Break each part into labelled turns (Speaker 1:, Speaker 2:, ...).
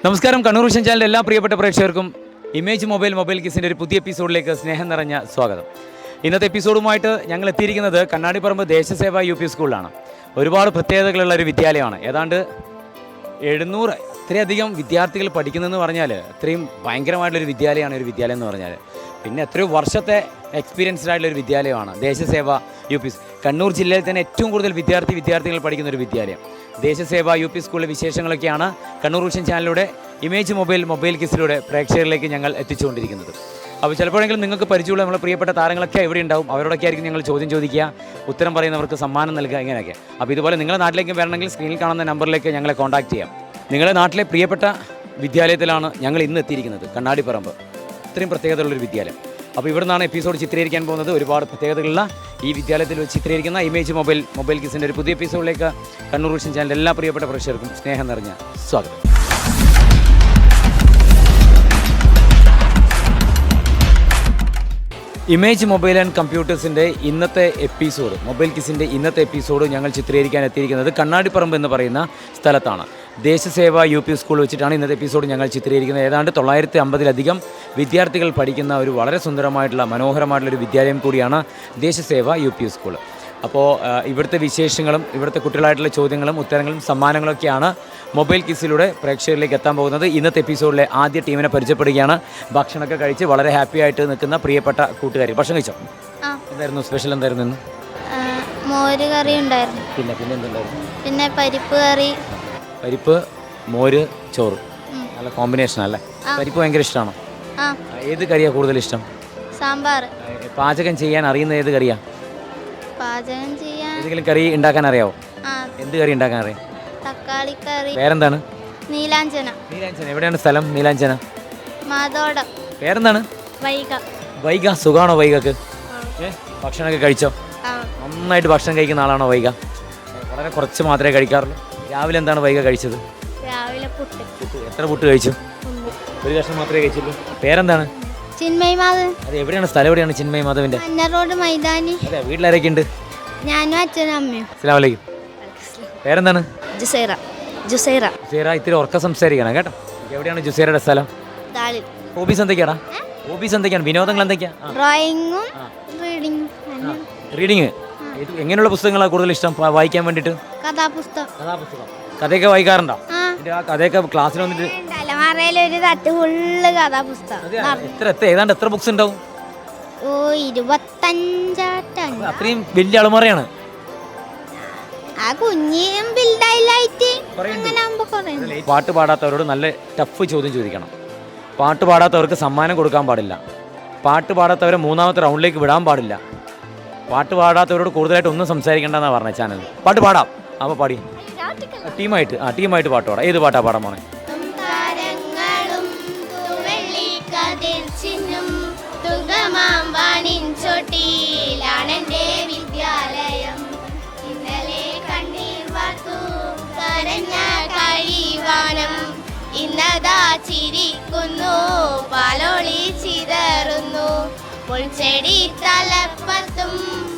Speaker 1: നമസ്കാരം. കണ്ണൂർ വിഷൻ ചാനലിൻ്റെ എല്ലാ പ്രിയപ്പെട്ട പ്രേക്ഷകർക്കും ഇമേജ് മൊബൈൽ കിസിൻ്റെ ഒരു പുതിയ എപ്പിസോഡിലേക്ക് സ്നേഹം നിറഞ്ഞ സ്വാഗതം. ഇന്നത്തെ എപ്പിസോഡുമായിട്ട് ഞങ്ങൾ എത്തിയിരിക്കുന്നത് കണ്ണാടിപ്പറമ്പ് ദേശസേവ യു പി സ്കൂളിലാണ്. ഒരുപാട് പ്രത്യേകതകളുള്ള ഒരു വിദ്യാലയമാണ്. ഏതാണ്ട് 700 ഇത്രയധികം വിദ്യാർത്ഥികൾ പഠിക്കുന്നതെന്ന് പറഞ്ഞാൽ അത്രയും ഭയങ്കരമായിട്ടുള്ളൊരു വിദ്യാലയമാണ് ഒരു വിദ്യാലയം എന്ന് പറഞ്ഞാൽ. പിന്നെ എത്രയോ വർഷത്തെ എക്സ്പീരിയൻസ്ഡ് ആയിട്ടുള്ളൊരു വിദ്യാലയമാണ് ദേശസേവ യു പി. കണ്ണൂർ ജില്ലയിൽ തന്നെ ഏറ്റവും കൂടുതൽ വിദ്യാർത്ഥികൾ പഠിക്കുന്ന ഒരു വിദ്യാലയം ദേശസേവ യു പി സ്കൂളിലെ വിശേഷങ്ങളൊക്കെയാണ് കണ്ണൂർ വിഷൻ ചാനലിലൂടെ ഇമേജ് മൊബൈൽ കിസിലൂടെ പ്രേക്ഷകരിലേക്ക് ഞങ്ങൾ എത്തിച്ചുകൊണ്ടിരിക്കുന്നത്. അപ്പോൾ ചിലപ്പോഴെങ്കിലും നിങ്ങൾക്ക് പരിചയമുള്ള നമ്മുടെ പ്രിയപ്പെട്ട താരങ്ങളൊക്കെ എവിടെ ഉണ്ടാവും. അവരോടൊക്കെ ആയിരിക്കും ഞങ്ങൾ ചോദ്യം ചോദിക്കുക, ഉത്തരം പറയുന്നവർക്ക് സമ്മാനം നൽകുക, ഇങ്ങനെയൊക്കെ. അപ്പോൾ ഇതുപോലെ നിങ്ങളുടെ നാട്ടിലേക്ക് വരണമെങ്കിൽ സ്ക്രീനിൽ കാണുന്ന നമ്പറിലേക്ക് ഞങ്ങളെ കോൺടാക്ട് ചെയ്യാം. നിങ്ങളുടെ നാട്ടിലെ പ്രിയപ്പെട്ട വിദ്യാലയത്തിലാണ് ഞങ്ങൾ ഇന്ന് എത്തിയിരിക്കുന്നത്, കണ്ണാടിപ്പറമ്പ്. ഇത്രയും പ്രത്യേകതയുള്ളൊരു വിദ്യാലയം. അപ്പോൾ ഇവിടെ നിന്നാണ് എപ്പിസോഡ് ചിത്രീകരിക്കാൻ പോകുന്നത്. ഒരുപാട് പ്രത്യേകതകളുള്ള ഈ വിദ്യാലയത്തിൽ ചിത്രീകരിക്കുന്ന ഇമേജ് മൊബൈൽ കിസിൻ്റെ ഒരു പുതിയ എപ്പിസോഡിലേക്ക് കണ്ണൂർ വിഷൻ ചാനൽ എല്ലാ പ്രിയപ്പെട്ട പ്രേക്ഷകർക്കും സ്നേഹം നിറഞ്ഞ സ്വാഗതം. ഇമേജ് മൊബൈൽ ആൻഡ് കമ്പ്യൂട്ടേഴ്സിൻ്റെ ഇന്നത്തെ എപ്പിസോഡ്, മൊബൈൽ കിസിൻ്റെ ഇന്നത്തെ എപ്പിസോഡ് ഞങ്ങൾ ചിത്രീകരിക്കാൻ എത്തിയിരിക്കുന്നത് കണ്ണാടിപ്പറമ്പ് എന്ന് പറയുന്ന സ്ഥലത്താണ്. ദേശസേവ യു പി സ്കൂൾ വെച്ചിട്ടാണ് ഇന്നത്തെ എപ്പിസോഡ് ഞങ്ങൾ ചിത്രീകരിക്കുന്നത്. ഏതാണ്ട് 950-ലധികം വിദ്യാർത്ഥികൾ പഠിക്കുന്ന ഒരു വളരെ സുന്ദരമായിട്ടുള്ള മനോഹരമായിട്ടുള്ളൊരു വിദ്യാലയം കൂടിയാണ് ദേശസേവ യു പി സ്കൂൾ. അപ്പോൾ ഇവിടുത്തെ വിശേഷങ്ങളും ഇവിടുത്തെ കുട്ടികളായിട്ടുള്ള ചോദ്യങ്ങളും ഉത്തരങ്ങളും സമ്മാനങ്ങളൊക്കെയാണ് മൊബൈൽ കിസിലൂടെ പ്രേക്ഷകരിലേക്ക് എത്താൻ പോകുന്നത്. ഇന്നത്തെ എപ്പിസോഡിലെ ആദ്യ ടീമിനെ പരിചയപ്പെടുകയാണ്. ഭക്ഷണമൊക്കെ കഴിച്ച് വളരെ ഹാപ്പി ആയിട്ട് നിൽക്കുന്ന പ്രിയപ്പെട്ട കൂട്ടുകാർ. ഭക്ഷണം കഴിച്ചോ? എന്തായിരുന്നു സ്പെഷ്യൽ? എന്തായിരുന്നു ഇന്ന്?
Speaker 2: മോര് കറി ഉണ്ടായിരുന്നു.
Speaker 1: പിന്നെ എന്തുണ്ടായിരുന്നു?
Speaker 2: പിന്നെ പരിപ്പ് കറി.
Speaker 1: പരിപ്പ്, മോര്, ചോറ്. നല്ല കോമ്പിനേഷൻ അല്ലേ? പരിപ്പ് ഭയങ്കര ഇഷ്ടമാണോ? ഏത് കറിയാണ് കൂടുതൽ ഇഷ്ടം?
Speaker 2: സാമ്പാർ.
Speaker 1: പാചകം ചെയ്യാൻ അറിയുന്ന ഏത് കറിയാണ്?
Speaker 2: പാചകം ചെയ്യാൻ
Speaker 1: ഏതെങ്കിലും കറി ഉണ്ടാക്കാൻ അറിയാവോ? എന്ത് കറി ഉണ്ടാക്കാൻ അറിയാം?
Speaker 2: തക്കാളി കറി.
Speaker 1: പേരെന്താണ്?
Speaker 2: നീലാഞ്ചന.
Speaker 1: എവിടെയാണ് സ്ഥലം? നീലാഞ്ചന.
Speaker 2: മാതോടം.
Speaker 1: പേരെന്താണ്? വൈഗ. സുഖാണോ വൈഗക്ക്? ഭക്ഷണമൊക്കെ കഴിച്ചോ? നന്നായിട്ട് ഭക്ഷണം കഴിക്കുന്ന ആളാണോ വൈഗ? വളരെ കുറച്ച് മാത്രമേ കഴിക്കാറുള്ളൂ. രാവിലെ എന്താണ് വൈഗ കഴിച്ചത്?
Speaker 2: രാവിലെ പുട്ട്.
Speaker 1: എത്ര പുട്ട് കഴിച്ചു? ഒരു കഷ്ണം മാത്രമേ കഴിച്ചുള്ളൂ. പേരെന്താണ്?
Speaker 2: ചിന്മയി മാധവൻ.
Speaker 1: അത് എവിടെയാണ്? സ്ഥലം എവിടെയാണ് ചിന്മയി മാധവന്റെ?
Speaker 2: റോഡ് മൈതാനി.
Speaker 1: അതെ. വീട്ടിലാരൊക്കെ ഉണ്ട്?
Speaker 2: ഞാനും അച്ഛനും അമ്മയും.
Speaker 1: അസ്സലാമു അലൈക്കും. പേരെന്താണ്?
Speaker 2: ജുസൈറ.
Speaker 1: ഇത്തിരി ഉറക്കം സംസാരിക്കണം കേട്ടോ. എവിടെയാണ് ജുസൈറയുടെ സ്ഥലം? ഹോബീസ് എന്തൊക്കെയാടാ? വിനോദങ്ങൾ എന്തൊക്കെയാ?
Speaker 2: ഡ്രോയിങ്ങും
Speaker 1: റീഡിങ്. എങ്ങനെയുള്ള പുസ്തകങ്ങളാണ് കൂടുതൽ ഇഷ്ടം വായിക്കാൻ വേണ്ടിയിട്ട്?
Speaker 2: കഥാപുസ്തകം.
Speaker 1: കഥയൊക്കെ വായിക്കാറുണ്ടോ? ആ കഥയൊക്കെ ക്ലാസ്സിൽ വന്നിട്ട്
Speaker 2: ഒരു തട്ട് ഫുള്ള് കഥാപുസ്തകം.
Speaker 1: ഏതാണ്ട് എത്ര ബുക്സ് ഉണ്ടാവും?
Speaker 2: 25.
Speaker 1: അത്രയും വലിയ അളമറയാണ്. പാട്ട് പാടാത്തവരോട് നല്ല ടഫ് ചോദ്യം ചോദിക്കണം. പാട്ട് പാടാത്തവർക്ക് സമ്മാനം കൊടുക്കാൻ പാടില്ല. പാട്ട് പാടാത്തവരെ മൂന്നാമത്തെ റൗണ്ടിലേക്ക് വിടാൻ പാടില്ല. പാട്ട് പാടാത്തവരോട് കൂടുതലായിട്ട് ഒന്നും സംസാരിക്കേണ്ടെന്നാണ് പറഞ്ഞത് ചാനൽ. പാട്ട് പാടാം. അപ്പോൾ പാടി ടീമായിട്ട് പാട്ട് പാടാം. ഏത് പാട്ടാ പാടാൻ പോണേ?
Speaker 2: ഇന്നതാ ചിരിക്കുന്നു, പാലോളി ചിതറുന്നു, പുൽച്ചെടി തലപ്പത്തും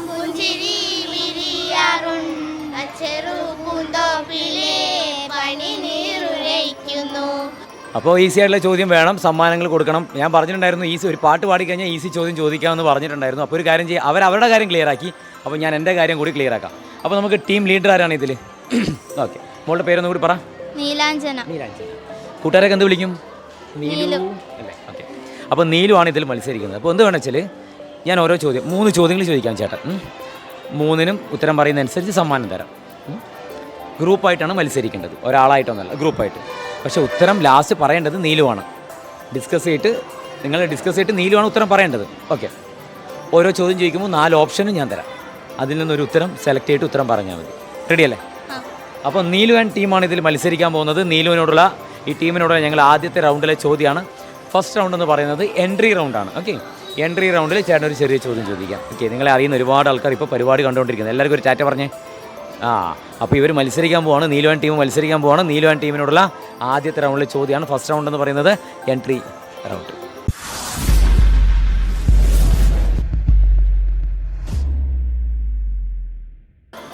Speaker 2: പുഞ്ചിരി വിരിയാറുണ്ട്, ചെറു പൂന്തോപ്പിലെ പണി നീറുരയ്ക്കുന്നു.
Speaker 1: അപ്പോൾ ഈസി ആയിട്ടുള്ള ചോദ്യം വേണം, സമ്മാനങ്ങൾ കൊടുക്കണം. ഞാൻ പറഞ്ഞിട്ടുണ്ടായിരുന്നു ഒരു പാട്ട് പാടിക്കഴിഞ്ഞാൽ ഈസി ചോദ്യം ചോദിക്കാമെന്ന് പറഞ്ഞിട്ടുണ്ടായിരുന്നു. അപ്പോൾ ഒരു കാര്യം ചെയ്യുക, അവരുടെ കാര്യം ക്ലിയർ ആക്കി. അപ്പോൾ ഞാൻ എൻ്റെ കാര്യം കൂടി ക്ലിയർ ആക്കാം. അപ്പോൾ നമുക്ക് ടീം ലീഡർ ആരാണ് ഇതിൽ? ഓക്കെ, മോളുടെ പേരൊന്നും കൂടി പറ.
Speaker 2: നീലാഞ്ചന.
Speaker 1: കൂട്ടുകാരൊക്കെ എന്ത് വിളിക്കും? നീലു അല്ലേ? ഓക്കെ. അപ്പോൾ നീലു ആണ് ഇതിൽ മത്സരിക്കുന്നത്. അപ്പോൾ എന്ത് വേണം വെച്ചാൽ ഞാൻ ഓരോ 3 ചോദ്യങ്ങൾ ചോദിക്കാം ചേട്ടൻ. 3നും ഉത്തരം പറയുന്നതനുസരിച്ച് സമ്മാനം തരാം. ഗ്രൂപ്പായിട്ടാണ് മത്സരിക്കേണ്ടത്, ഒരാളായിട്ടൊന്നുമല്ല, ഗ്രൂപ്പായിട്ട്. പക്ഷേ ഉത്തരം ലാസ്റ്റ് പറയേണ്ടത് നീലുവാണ്. നിങ്ങൾ ഡിസ്കസ് ചെയ്തിട്ട് നീലുവാണ് ഉത്തരം പറയേണ്ടത്. ഓക്കെ. ഓരോ ചോദ്യം ചോദിക്കുമ്പോൾ 4 ഓപ്ഷനും ഞാൻ തരാം. അതിൽ നിന്നൊരു ഉത്തരം സെലക്ട് ചെയ്തിട്ട് ഉത്തരം പറഞ്ഞാൽ മതി. റെഡിയല്ലേ? അപ്പോൾ നീലു ആൻഡ് ടീമാണ് ഇതിൽ മത്സരിക്കാൻ പോകുന്നത്. നീലുവിനോടുള്ള ഈ ടീമിനോടുള്ള ഞങ്ങൾ ആദ്യത്തെ റൗണ്ടിലെ ചോദ്യമാണ്. ഫസ്റ്റ് റൗണ്ട് എന്ന് പറയുന്നത് എൻട്രി റൗണ്ടാണ്. ഓക്കെ. എൻട്രി റൗണ്ടിൽ ചേട്ടൻ ഒരു ചെറിയ ചോദ്യം ചോദിക്കാം. ഓക്കെ. നിങ്ങളെ അറിയുന്ന ഒരുപാട് ആൾക്കാർ ഇപ്പോൾ പരിപാടി കണ്ടുകൊണ്ടിരിക്കുന്നത്. എല്ലാവർക്കും ഒരു ടാറ്റ പറഞ്ഞേ. അപ്പോൾ ഇവർ മത്സരിക്കാൻ പോവാണ്. നീലു ആൻഡ് ടീം മത്സരിക്കാൻ പോവാണ്. നീലു ആൻഡ് ടീമിനോടുള്ള ആദ്യത്തെ റൗണ്ടിലെ ചോദ്യമാണ്. ഫസ്റ്റ് റൗണ്ട് എന്ന് പറയുന്നത് എൻട്രി റൗണ്ട്.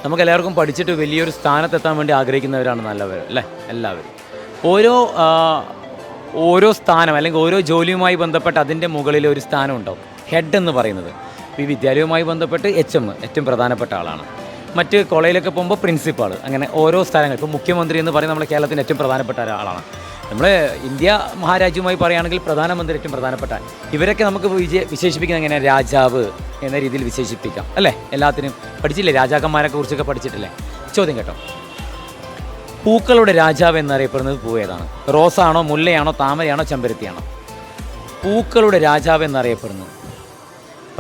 Speaker 1: നമുക്കെല്ലാവർക്കും പഠിച്ചിട്ട് വലിയൊരു സ്ഥാനത്തെത്താൻ വേണ്ടി ആഗ്രഹിക്കുന്നവരാണ് നല്ലവർ അല്ലേ? എല്ലാവരും ഓരോ ഓരോ സ്ഥാനം അല്ലെങ്കിൽ ഓരോ ജോലിയുമായി ബന്ധപ്പെട്ട് അതിൻ്റെ മുകളിൽ ഒരു സ്ഥാനം ഉണ്ടാവും. ഹെഡ് എന്ന് പറയുന്നത് ഈ വിദ്യാലയവുമായി ബന്ധപ്പെട്ട് എച്ച് എം ഏറ്റവും പ്രധാനപ്പെട്ട ആളാണ്. മറ്റ് കോളേജിലൊക്കെ പോകുമ്പോൾ പ്രിൻസിപ്പാൾ, അങ്ങനെ ഓരോ സ്ഥലങ്ങൾ. ഇപ്പോൾ മുഖ്യമന്ത്രി എന്ന് പറയുന്നത് നമ്മുടെ കേരളത്തിൻ്റെ ഏറ്റവും പ്രധാനപ്പെട്ട ഒരാളാണ്. നമ്മൾ ഇന്ത്യ മഹാരാജ്യവുമായി പറയുകയാണെങ്കിൽ പ്രധാനമന്ത്രി ഏറ്റവും പ്രധാനപ്പെട്ട. ഇവരൊക്കെ നമുക്ക് വിശേഷിപ്പിക്കുന്നത് എങ്ങനെ? രാജാവ് എന്ന രീതിയിൽ വിശേഷിപ്പിക്കാം അല്ലേ? എല്ലാത്തിനും പഠിച്ചില്ലേ? രാജാക്കന്മാരെ കുറിച്ചൊക്കെ പഠിച്ചിട്ടില്ലേ? ചോദ്യം കേട്ടോ. പൂക്കളുടെ രാജാവ് എന്നറിയപ്പെടുന്നത് പൂ ഏതാണ്? റോസാണോ, മുല്ലയാണോ, താമരയാണോ, ചെമ്പരത്തിയാണോ? പൂക്കളുടെ രാജാവ് എന്നറിയപ്പെടുന്നത്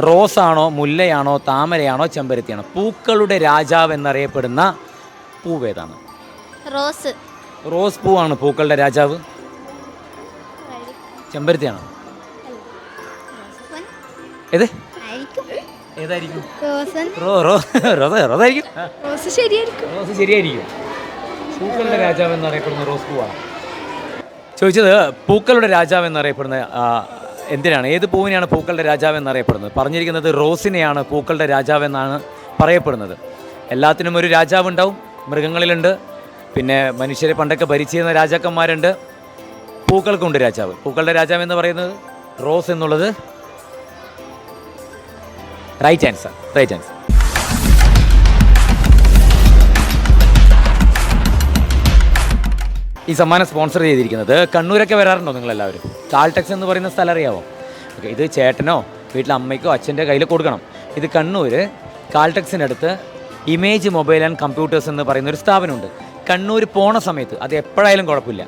Speaker 1: റോസാണോ, മുല്ലയാണോ, താമരയാണോ, ചെമ്പരത്തിയാണോ? പൂക്കളുടെ രാജാവ് എന്നറിയപ്പെടുന്ന പൂവ് ഏതാണ്?
Speaker 2: റോസ്.
Speaker 1: റോസ് പൂവാണ് പൂക്കളുടെ രാജാവ്. ചെമ്പരത്തിയാണോ? ഏത് ഏതായിരിക്കും? റോസായിരിക്കും.
Speaker 2: റോസ് ശരിയായിരിക്കും.
Speaker 1: റോസ് ശരിയായിരിക്കും. പൂക്കളുടെ രാജാവ് എന്നറിയപ്പെടുന്ന റോസ് പൂവാണ്. ചോദിച്ചത് പൂക്കളുടെ രാജാവ് എന്നറിയപ്പെടുന്ന എന്തിനാണ്, ഏത് പൂവിനെയാണ് പൂക്കളുടെ രാജാവ് എന്നറിയപ്പെടുന്നത്? പറഞ്ഞിരിക്കുന്നത് റോസിനെയാണ് പൂക്കളുടെ രാജാവ് എന്നാണ് പറയപ്പെടുന്നത്. എല്ലാത്തിനും ഒരു രാജാവ് ഉണ്ടാവും. മൃഗങ്ങളിലുണ്ട്, പിന്നെ മനുഷ്യരെ പണ്ടൊക്കെ ഭരിച്ചിരുന്ന രാജാക്കന്മാരുണ്ട്. പൂക്കൾക്കുണ്ട് രാജാവ്. പൂക്കളുടെ രാജാവ് എന്ന് പറയുന്നത് റോസ് എന്നുള്ളത് റൈറ്റ് ആൻസർ. ഈ സമ്മാനം സ്പോൺസർ ചെയ്തിരിക്കുന്നത്, കണ്ണൂരൊക്കെ വരാറുണ്ടോ നിങ്ങളെല്ലാവരും? കാൾടെക്സ് എന്ന് പറയുന്ന സ്ഥലം അറിയാമോ? ഓക്കെ, ഇത് ചേട്ടനോ വീട്ടിലെ അമ്മയ്ക്കോ അച്ഛൻ്റെ കയ്യിൽ കൊടുക്കണം. ഇത് കണ്ണൂർ കാൾടെക്സിനടുത്ത് ഇമേജ് മൊബൈൽ ആൻഡ് കമ്പ്യൂട്ടേഴ്സ് എന്ന് പറയുന്ന ഒരു സ്ഥാപനമുണ്ട്. കണ്ണൂർ പോണ സമയത്ത്, അത് എപ്പോഴായാലും കുഴപ്പമില്ല,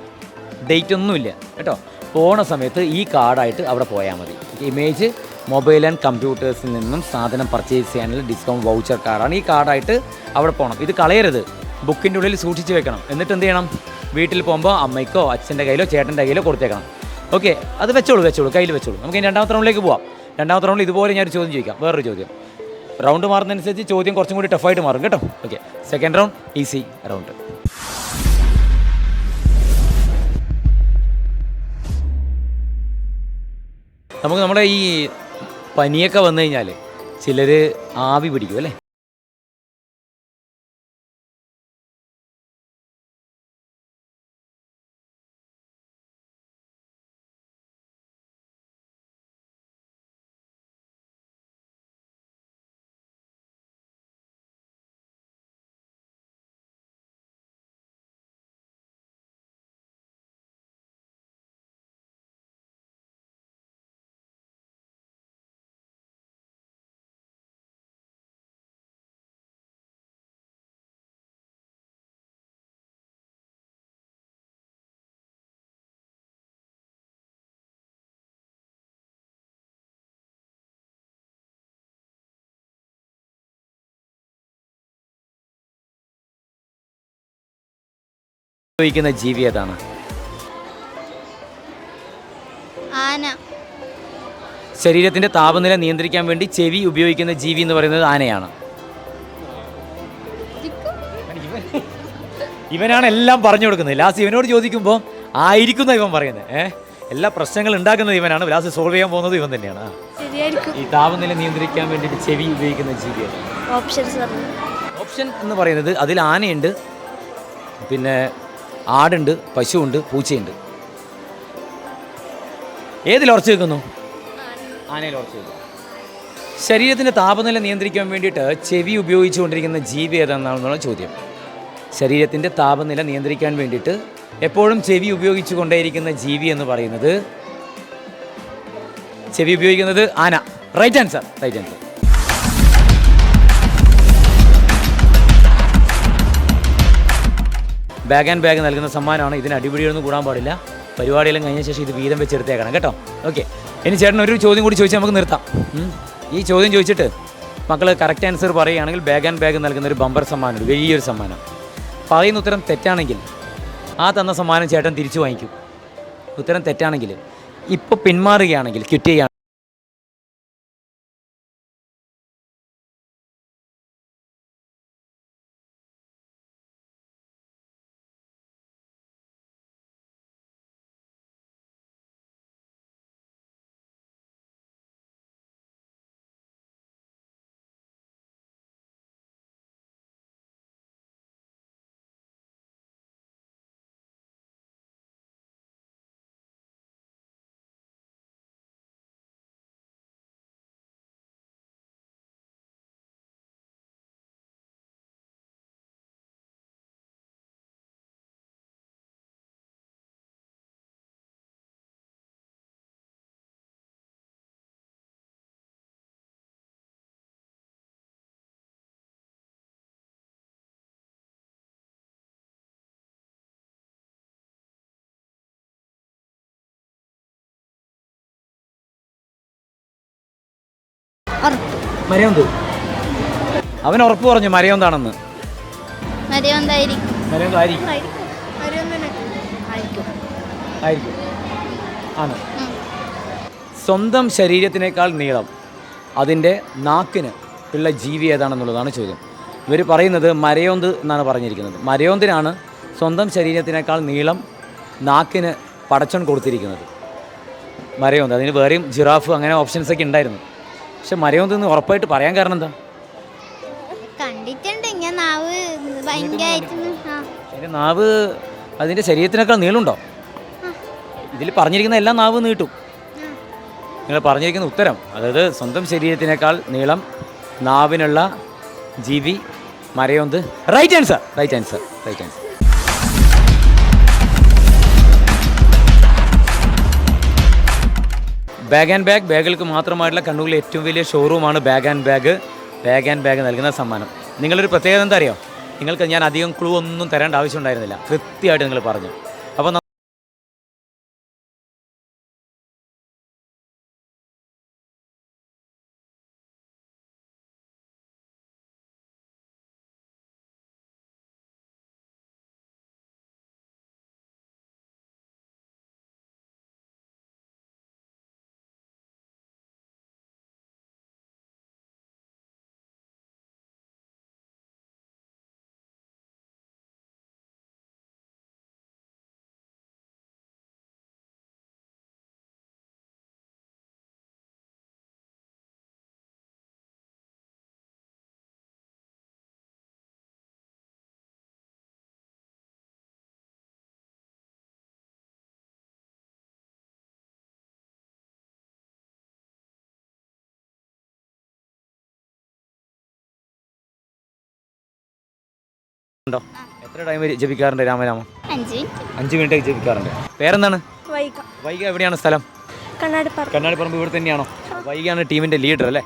Speaker 1: ഡേറ്റ് ഒന്നുമില്ല കേട്ടോ, പോണ സമയത്ത് ഈ കാർഡായിട്ട് അവിടെ പോയാൽ മതി. ഇമേജ് മൊബൈൽ ആൻഡ് കമ്പ്യൂട്ടേഴ്സിൽ നിന്നും സാധനം പർച്ചേസ് ചെയ്യാനുള്ള ഡിസ്കൗണ്ട് വൗച്ചർ കാർഡാണ്. ഈ കാർഡായിട്ട് അവിടെ പോകണം. ഇത് കളയരുത്, ബുക്കിൻ്റെ ഉള്ളിൽ സൂക്ഷിച്ച് വെക്കണം. എന്നിട്ട് എന്ത് ചെയ്യണം? വീട്ടിൽ പോകുമ്പോൾ അമ്മയ്ക്കോ അച്ഛൻ്റെ കയ്യിലോ ചേട്ടൻ്റെ കയ്യിലോ കൊടുത്തേക്കണം. ഓക്കെ, അത് വെച്ചോളൂ, കയ്യിൽ വെച്ചോളൂ. നമുക്ക് ഇനി രണ്ടാമത്തെ റൗണ്ടിലേക്ക് പോവാം. രണ്ടാമത്തെ റൗണ്ടിൽ ഇതുപോലെ ഞാനൊരു ചോദ്യം ചോദിക്കാം, വേറൊരു ചോദ്യം. റൗണ്ട് മാറുന്നതനുസരിച്ച് ചോദ്യം കുറച്ചും കൂടി ടഫായിട്ട് മാറും കേട്ടോ. Okay, second round easy round. നമുക്ക് നമ്മുടെ ഈ പനിയൊക്കെ വന്നു കഴിഞ്ഞാൽ ചിലർ ആവി പിടിക്കും അല്ലേ? ഉപയോഗിക്കുന്ന ജീവി ഏതാണ്?
Speaker 2: ആന.
Speaker 1: ശരീരത്തിൻ്റെ താപനില നിയന്ത്രിക്കാൻ വേണ്ടി ചെവി ഉപയോഗിക്കുന്ന ജീവി എന്ന് പറയുന്നത് ആനയാണ്. ഇവനാണ് എല്ലാം പറഞ്ഞു കൊടുക്കുന്നത്. ലാസ്റ്റ് ഇവനോട് ചോദിക്കുമ്പോൾ ആയിരിക്കുന്ന ഇവൻ പറയുന്നത്. എല്ലാ പ്രശ്നങ്ങൾ ഉണ്ടാക്കുന്നത് ഇവനാണ്. ലാസ്റ്റ് സോൾവ് ചെയ്യാൻ പോകുന്നത് ഇവൻ തന്നെയാണ്. ഈ താപനില നിയന്ത്രിക്കാൻ വേണ്ടിയിട്ട് ചെവി ഉപയോഗിക്കുന്ന ജീവിയാണ്. ഓപ്ഷൻ എന്ന് പറയുന്നത് അതിൽ ആനയുണ്ട്, പിന്നെ ആടുണ്ട്, പശുവുണ്ട്, പൂച്ചയുണ്ട്. ഏതിൽ ഉറച്ചു വെക്കുന്നു? ആനയിൽ ഉറച്ചു വെക്കുന്നു. ശരീരത്തിൻ്റെ താപനില നിയന്ത്രിക്കാൻ വേണ്ടിയിട്ട് ചെവി ഉപയോഗിച്ചുകൊണ്ടിരിക്കുന്ന ജീവി ഏതാണെന്നുള്ള ചോദ്യം. ശരീരത്തിൻ്റെ താപനില നിയന്ത്രിക്കാൻ വേണ്ടിയിട്ട് എപ്പോഴും ചെവി ഉപയോഗിച്ചു കൊണ്ടേയിരിക്കുന്ന ജീവി എന്ന് പറയുന്നത്, ചെവി ഉപയോഗിക്കുന്നത് ആന. Right answer. Bag and bag നൽകുന്ന സമ്മാനമാണ്. ഇതിന് അടിപിടിയൊന്നും കൂടാൻ പാടില്ല. പരിപാടിയെല്ലാം കഴിഞ്ഞ ശേഷം ഇത് വീതം വെച്ചെടുത്തേക്കണം കേട്ടോ. ഓക്കെ, ഇനി ചേട്ടൻ ഒരു ചോദ്യം കൂടി ചോദിച്ചാൽ നമുക്ക് നിർത്താം. ഈ ചോദ്യം ചോദിച്ചിട്ട് മക്കൾ കറക്റ്റ് ആൻസർ പറയുകയാണെങ്കിൽ ബാഗ് ആൻഡ് ബാഗ് നൽകുന്ന ഒരു ബമ്പർ സമ്മാനം, വലിയൊരു സമ്മാനം. പറയുന്ന ഉത്തരം തെറ്റാണെങ്കിൽ ആ തന്ന സമ്മാനം ചേട്ടൻ തിരിച്ചു വാങ്ങിക്കും. ഉത്തരം തെറ്റാണെങ്കിൽ, ഇപ്പോൾ പിന്മാറുകയാണെങ്കിൽ ക്വിറ്റ് ചെയ്യുകയാണ്.
Speaker 2: ഉറപ്പ്.
Speaker 1: മരയോന്ത്. അവൻ ഉറപ്പ് പറഞ്ഞു മരയോന്താണെന്ന്.
Speaker 2: മരയോന്തായിരിക്കും.
Speaker 1: മരയോന്ത് ആയിരിക്കും. ആയിരിക്കും. ആണ്. സ്വന്തം ശരീരത്തിനേക്കാൾ നീളം അതിൻ്റെ നാക്കിന് ഉള്ള ജീവി ഏതാണെന്നുള്ളതാണ് ചോദ്യം. ഇവർ പറയുന്നത് മരയോന്ത് എന്നാണ് പറഞ്ഞിരിക്കുന്നത്. മരയോന്തിനാണ് സ്വന്തം ശരീരത്തിനേക്കാൾ നീളം നാക്കിന് പടച്ചോൻ കൊടുത്തിരിക്കുന്നത്. മരയോന്ത്. അതിന് വേറെയും ജിറാഫ് അങ്ങനെ ഓപ്ഷൻസൊക്കെ ഉണ്ടായിരുന്നു. പക്ഷെ മരയോന്ത് എന്ന് ഉറപ്പായിട്ട് പറയാൻ കാരണം എന്താ?
Speaker 2: കണ്ടിട്ടുണ്ട് ഇങ്ങനെ നാവ് ഭയങ്കരമായിട്ട്.
Speaker 1: അതിൻ്റെ നാവ് അതിൻ്റെ ശരീരത്തിനേക്കാൾ നീളുണ്ടോ? ഇതിൽ പറഞ്ഞിരിക്കുന്ന എല്ലാ നാവ് നീട്ടും. നിങ്ങൾ പറഞ്ഞിരിക്കുന്ന ഉത്തരം, അതായത് സ്വന്തം ശരീരത്തിനേക്കാൾ നീളം നാവിനുള്ള ജീവി മരയോന്ത്. Right answer. Bag and bag, ബാഗുകൾക്ക് മാത്രമായിട്ടുള്ള കണ്ണൂരിലെ ഏറ്റവും വലിയ ഷോറൂമാണ് ബാഗ് ആൻഡ് ബാഗ് നൽകുന്ന സമ്മാനം. നിങ്ങളൊരു പ്രത്യേകത എന്താ അറിയോ? നിങ്ങൾക്ക് ഞാൻ അധികം ക്ലൂ ഒന്നും തരേണ്ട ആവശ്യമുണ്ടായിരുന്നില്ല. കൃത്യമായിട്ട് നിങ്ങൾ പറഞ്ഞു. അപ്പോൾ ഉണ്ടോ? എത്ര ടൈം ജപിക്കാറുണ്ട് രാമനാമം? 5 മിനിറ്റ് ജപിക്കാറുണ്ട്. പേരെന്താണ്? വൈഗ. എവിടെയാണ് സ്ഥലം? കണ്ണാടിപ്പറമ്പ്. ഇവിടെ തന്നെയാണോ? വൈഗയാണ് ടീമിന്റെ ലീഡർ അല്ലേ?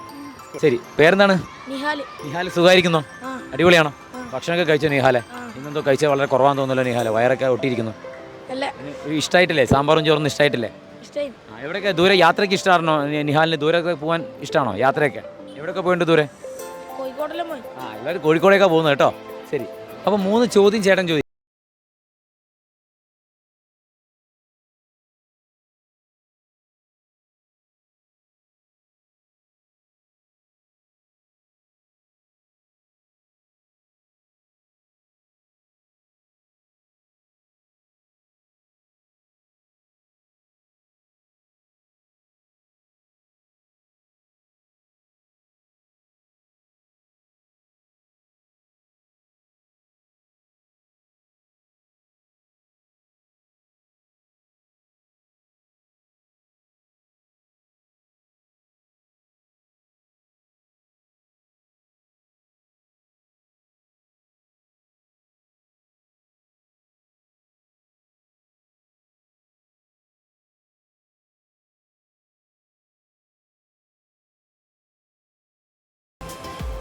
Speaker 1: ശരി. പേരെന്താണ്? നിഹാൽ. സുഖമായിരിക്കുന്നോ? അടിപൊളിയാണോ? ഭക്ഷണമൊക്കെ കഴിച്ചോ നിഹാലെ? ഇന്നെന്തോ കഴിച്ചാൽ വളരെ കുറവാന്ന് തോന്നുന്നല്ലോ നിഹാലെ. വയറൊക്കെ ഒട്ടിയിരിക്കുന്നു. ഇഷ്ടമായിട്ടില്ലേ? സാമ്പാറും ചോറൊന്നും ഇഷ്ടമായിട്ടില്ലേ? എവിടെയൊക്കെ ദൂരെ യാത്രയ്ക്ക് ഇഷ്ടമാണോ നിഹാലിന്? ദൂരമൊക്കെ പോകാൻ ഇഷ്ടമാണോ യാത്രയൊക്കെ? എവിടെയൊക്കെ പോയിട്ടുണ്ട് ദൂരെ? എല്ലാവരും കോഴിക്കോടേക്കാണ് പോകുന്നത് കേട്ടോ. ശരി. അപ്പോൾ 3 ചോദ്യം ചേട്ടൻ ചോദിക്കും.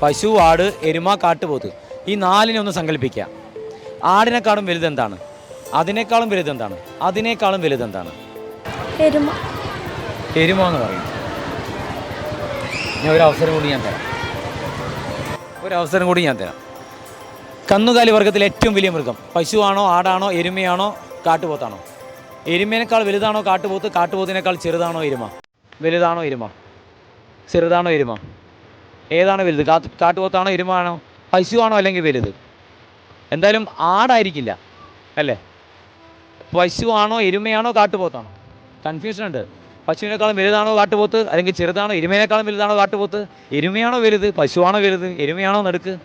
Speaker 1: പശു, ആട്, എരുമ, കാട്ടുപോത്ത്. ഈ 4നെ ഒന്ന് സങ്കല്പിക്കുക. ആടിനേക്കാളും വലുതെന്താണ്? അതിനേക്കാളും വലുതെന്താണ്? അതിനേക്കാളും വലുതെന്താണ്? എരുമ എന്ന് പറയും. ഞാൻ ഒരു അവസരം കൂടി ഞാൻ തരാം. കന്നുകാലി വർഗത്തിലെ ഏറ്റവും വലിയ മൃഗം പശുവാണോ, ആടാണോ, എരുമയാണോ, കാട്ടുപോത്താണോ? എരുമേനേക്കാൾ വലുതാണോ കാട്ടുപോത്ത്? കാട്ടുപോത്തിനേക്കാൾ ചെറുതാണോ എരുമ? വലുതാണോ എരുമ? ചെറുതാണോ എരുമ? ഏതാണ് വലുത്? കാട്ടുപോത്താണോ എരുമാണോ? പശുവാണോ അല്ലെങ്കിൽ വലുത്? എന്തായാലും ആടായിരിക്കില്ല അല്ലേ? പശുവാണോ എരുമയാണോ കാട്ടുപോത്താണോ? കൺഫ്യൂഷൻ ഉണ്ട്. പശുവിനേക്കാളും വലുതാണോ കാട്ടുപോത്ത്? അല്ലെങ്കിൽ ചെറുതാണോ? എരുമേനേക്കാളും വലുതാണോ കാട്ടുപോത്ത്? എരുമയാണോ വലുത്? പശുവാണോ വലുത്? എരുമയാണോ നടുക്ക്?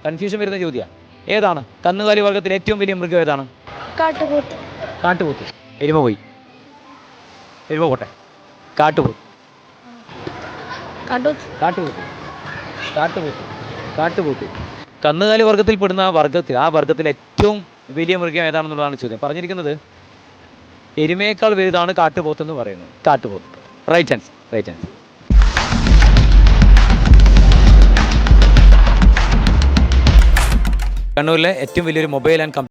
Speaker 1: കൺഫ്യൂഷൻ വരുന്ന ചോദ്യമാണ്. ഏതാണ് കന്നുകാലി വർഗത്തിലെ ഏറ്റവും വലിയ മൃഗം? ഏതാണ്? കാട്ടുപോത്ത്. എരുമ പോയി. എരുമ പോട്ടെ. കാട്ടുപോത്ത്. കന്നുകാലി വർഗത്തിൽപ്പെടുന്ന ആ വർഗത്തിൽ ഏറ്റവും വലിയ മൃഗം ഏതാണെന്നുള്ളതാണ് ചോദ്യം. പറഞ്ഞിരിക്കുന്നത് എരുമയേക്കാൾ വലുതാണ് കാട്ടുപോത്ത് എന്ന് പറയുന്നത്. കാട്ടുപോത്ത്. Right answer. കണ്ണൂരിലെ ഏറ്റവും വലിയൊരു mobile and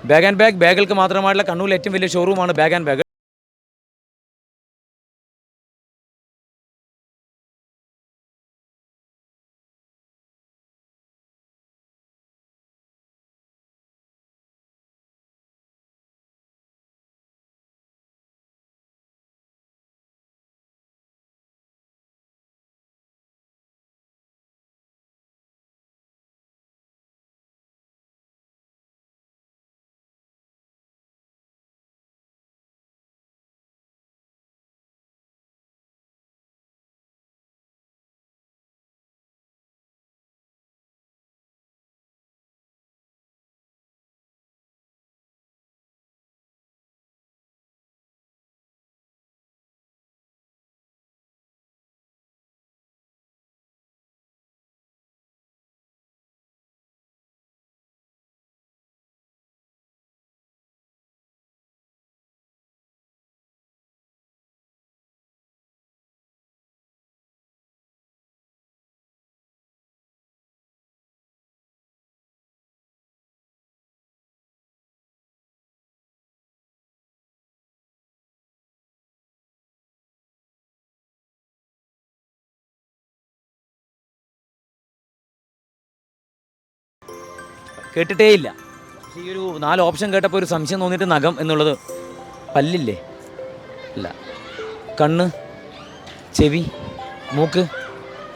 Speaker 1: bag and bag ബാഗുകൾക്ക് മാത്രമായിട്ടുള്ള കണ്ണൂരിലെ ഏറ്റവും വലിയ ഷോറൂമാണ് ബാഗ് ആൻഡ് ബാഗ്. കേട്ടിട്ടേ ഇല്ല. പക്ഷേ ഈ ഒരു 4 ഓപ്ഷൻ കേട്ടപ്പോൾ ഒരു സംശയം തോന്നിയിട്ട് നഖം എന്നുള്ളത് പല്ലില്ലേ? അല്ല. കണ്ണ്, ചെവി, മൂക്ക്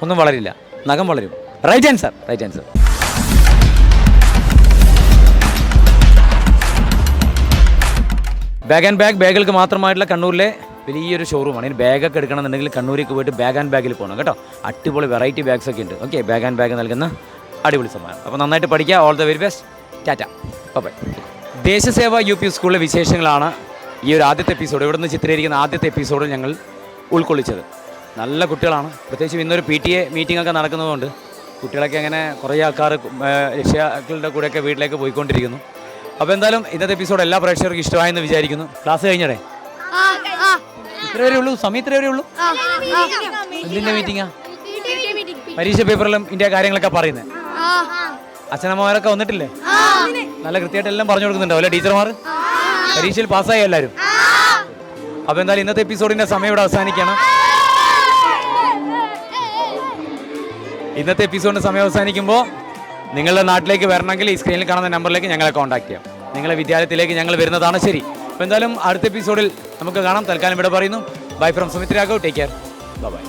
Speaker 1: ഒന്നും വളരില്ല, നഖം വളരും. Right answer. Bag and bag ബാഗുകൾക്ക് മാത്രമായിട്ടുള്ള കണ്ണൂരിലെ വലിയൊരു ഷോറൂമാണ്. ഇനി ബാഗൊക്കെ എടുക്കണമെന്നുണ്ടെങ്കിൽ കണ്ണൂരിലേക്ക് പോയിട്ട് ബാഗ് ആൻഡ് ബാഗിൽ പോകണം കേട്ടോ. അടിപൊളി വെറൈറ്റി ബാഗ്സ് ഒക്കെ ഉണ്ട്. ഓക്കെ, ബാഗ് ആൻഡ് ബാഗ് നൽകുന്ന അടിപൊളി സമ്മാനം. അപ്പോൾ നന്നായിട്ട് പഠിക്കുക. All the very best. Tata, bye. ദേശസേവ UP സ്കൂളിലെ വിശേഷങ്ങളാണ് ഈ ഒരു ആദ്യത്തെ എപ്പിസോഡ്, ഇവിടെ നിന്ന് ചിത്രീകരിക്കുന്ന ആദ്യത്തെ എപ്പിസോഡിൽ ഞങ്ങൾ ഉൾക്കൊള്ളിച്ചത്. നല്ല കുട്ടികളാണ്. പ്രത്യേകിച്ചും ഇന്നൊരു PTA മീറ്റിംഗ് ഒക്കെ നടക്കുന്നതുകൊണ്ട് കുട്ടികളൊക്കെ അങ്ങനെ കുറേ ആൾക്കാർ രക്ഷിതാക്കളുടെ കൂടെയൊക്കെ വീട്ടിലേക്ക് പോയിക്കൊണ്ടിരിക്കുന്നു. അപ്പോൾ എന്തായാലും ഇന്നത്തെ എപ്പിസോഡ് എല്ലാ പ്രേക്ഷകർക്കും ഇഷ്ടമായെന്ന് വിചാരിക്കുന്നു. ക്ലാസ് കഴിഞ്ഞടേ? ഇത്ര വരെ ഉള്ളൂ? സമയം ഇത്ര വരെ ഉള്ളൂ? എന്തിൻ്റെ മീറ്റിംഗാ? പരീക്ഷ പേപ്പറിലും ഇതിൻ്റെ കാര്യങ്ങളൊക്കെ പറയുന്നത്. അച്ഛനമ്മമാരൊക്കെ വന്നിട്ടില്ലേ? നല്ല കൃത്യമായിട്ട് എല്ലാം പറഞ്ഞു കൊടുക്കുന്നുണ്ടാവും അല്ലേ ടീച്ചർമാർ? പരീക്ഷയിൽ പാസ്സായി എല്ലാവരും? അപ്പോൾ എന്തായാലും ഇന്നത്തെ എപ്പിസോഡിൻ്റെ സമയം ഇവിടെ അവസാനിക്കണം. ഇന്നത്തെ എപ്പിസോഡിൻ്റെ സമയം അവസാനിക്കുമ്പോൾ നിങ്ങളുടെ നാട്ടിലേക്ക് വരണമെങ്കിൽ ഈ സ്ക്രീനിൽ കാണുന്ന നമ്പറിലേക്ക് ഞങ്ങളെ കോൺടാക്ട് ചെയ്യാം. നിങ്ങളെ വിദ്യാലയത്തിലേക്ക് ഞങ്ങൾ വരുന്നതാണ്. ശരി, അപ്പോൾ എന്തായാലും അടുത്ത എപ്പിസോഡിൽ നമുക്ക് കാണാം. തൽക്കാലം ഇവിടെ പറയുന്നു bye from Sumit Raghav. Take care. By.